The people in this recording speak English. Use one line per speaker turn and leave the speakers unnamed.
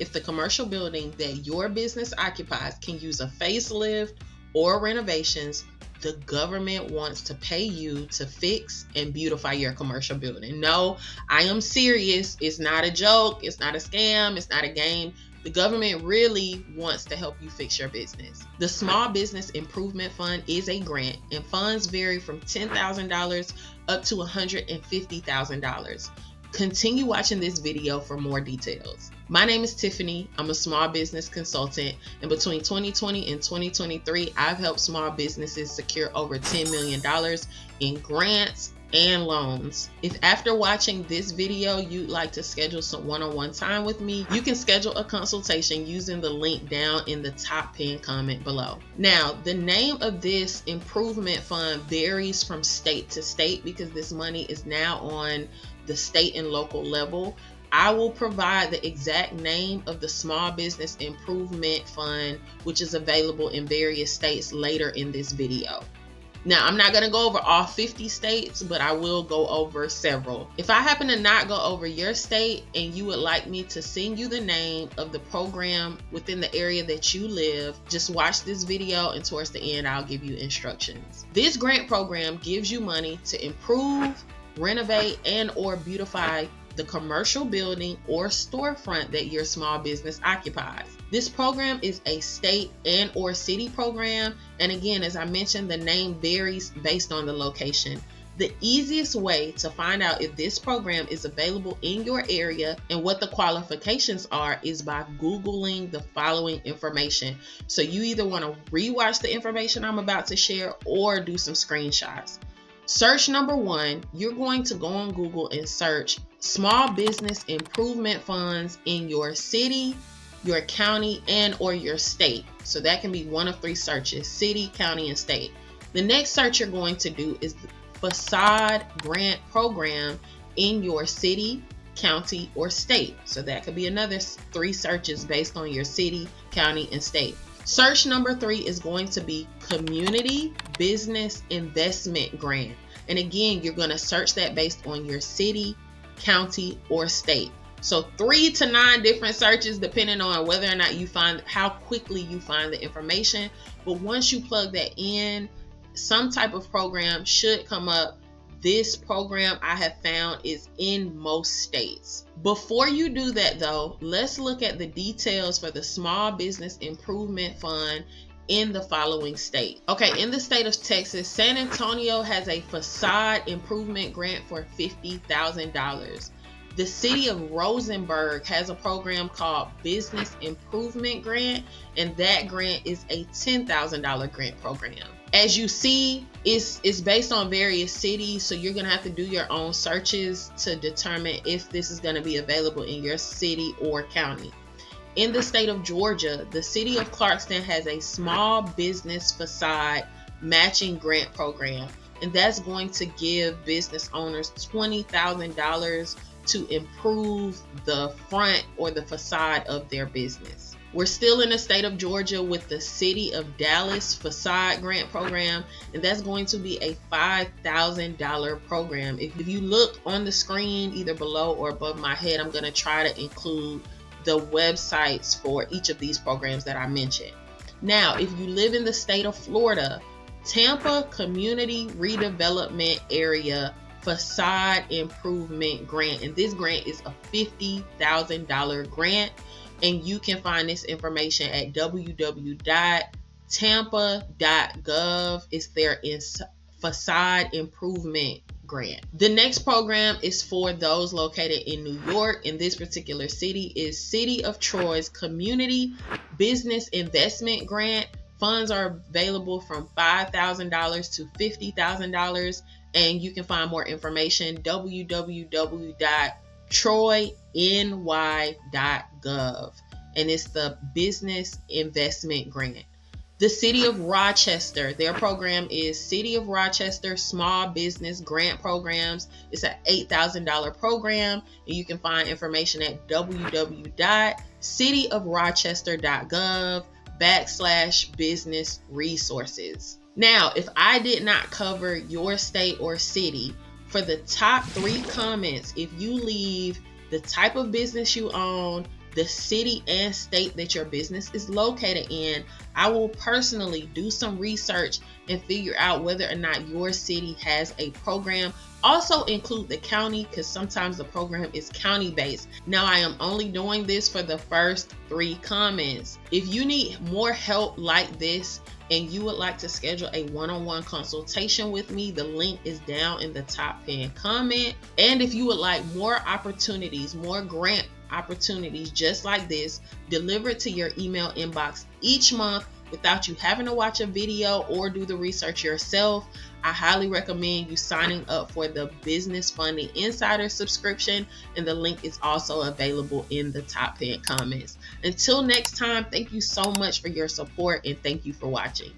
if the commercial building that your business occupies can use a facelift or renovations, the government wants to pay you to fix and beautify your commercial building. No, I am serious. It's not a joke. It's not a scam. It's not a game. The government really wants to help you fix your business. The Small Business Improvement Fund is a grant, and funds vary from $10,000 up to $150,000. Continue watching this video for more details. My name is Tiffany. I'm a small business consultant, and between 2020 and 2023, I've helped small businesses secure over $10 million in grants and loans. If after watching this video you'd like to schedule some one-on-one time with me, you can schedule a consultation using the link down in the top pinned comment below. Now, the name of this improvement fund varies from state to state because this money is now on the state and local level. I will provide the exact name of the Small Business Improvement Fund, which is available in various states later in this video. Now, I'm not going to go over all 50 states, but I will go over several. If I happen to not go over your state and you would like me to send you the name of the program within the area that you live, just watch this video and towards the end, I'll give you instructions. This grant program gives you money to improve, renovate, and or beautify the commercial building or storefront that your small business occupies. This program is a state and or city program, and again, as I mentioned, the name varies based on the location. The easiest way to find out if this program is available in your area and what the qualifications are is by Googling the following information. So you either want to rewatch the information I'm about to share or do some screenshots. Search number one, you're going to go on Google and search small business improvement funds in your city, your county, and or your state. So that can be one of three searches: city, county, and state. The next search you're going to do is the facade grant program in your city, county, or state. So that could be another three searches based on your city, county, and state. Search number three is going to be community business investment grant. And again, you're going to search that based on your city, county, or state. So 3 to 9 different searches depending on whether or not you find, how quickly you find the information. But once you plug that in, some type of program should come up. This program I have found is in most states. Before you do that though, let's look at the details for the Small Business Improvement Fund in the following state. Okay, in the state of Texas, San Antonio has a facade improvement grant for $50,000. The city of Rosenberg has a program called Business Improvement Grant, and that grant is a $10,000 grant program. As you see, it's based on various cities, so you're going to have to do your own searches to determine if this is going to be available in your city or county. In the state of Georgia, the city of Clarkston has a small business facade matching grant program, and that's going to give business owners $20,000 to improve the front or the facade of their business. We're still in the state of Georgia with the City of Dallas Facade Grant Program, and that's going to be a $5,000 program. If you look on the screen, either below or above my head, I'm going to try to include the websites for each of these programs that I mentioned. Now, if you live in the state of Florida, Tampa Community Redevelopment Area Facade Improvement Grant, and this grant is a $50,000 grant, and you can find this information at www.tampa.gov. It's there in Facade Improvement Grant. The next program is for those located in New York, and this particular city is City of Troy's Community Business Investment Grant. Funds are available from $5,000 to $50,000, and you can find more information www.troyny.gov, and it's the Business Investment Grant. The City of Rochester, their program is City of Rochester Small Business Grant Programs. It's an $8,000 program, and you can find information at www.cityofrochester.gov/business resources. Now, if I did not cover your state or city, for the top 3 comments, if you leave the type of business you own, the city and state that your business is located in. I will personally do some research and figure out whether or not your city has a program. Also include the county, because sometimes the program is county based. Now, I am only doing this for the first 3 comments. If you need more help like this and you would like to schedule a one-on-one consultation with me, the link is down in the top pinned comment. And if you would like more opportunities, more grant opportunities just like this delivered to your email inbox each month without you having to watch a video or do the research yourself, I highly recommend you signing up for the Business Funding Insider subscription, and the link is also available in the top pinned comments. Until next time, thank you so much for your support and thank you for watching.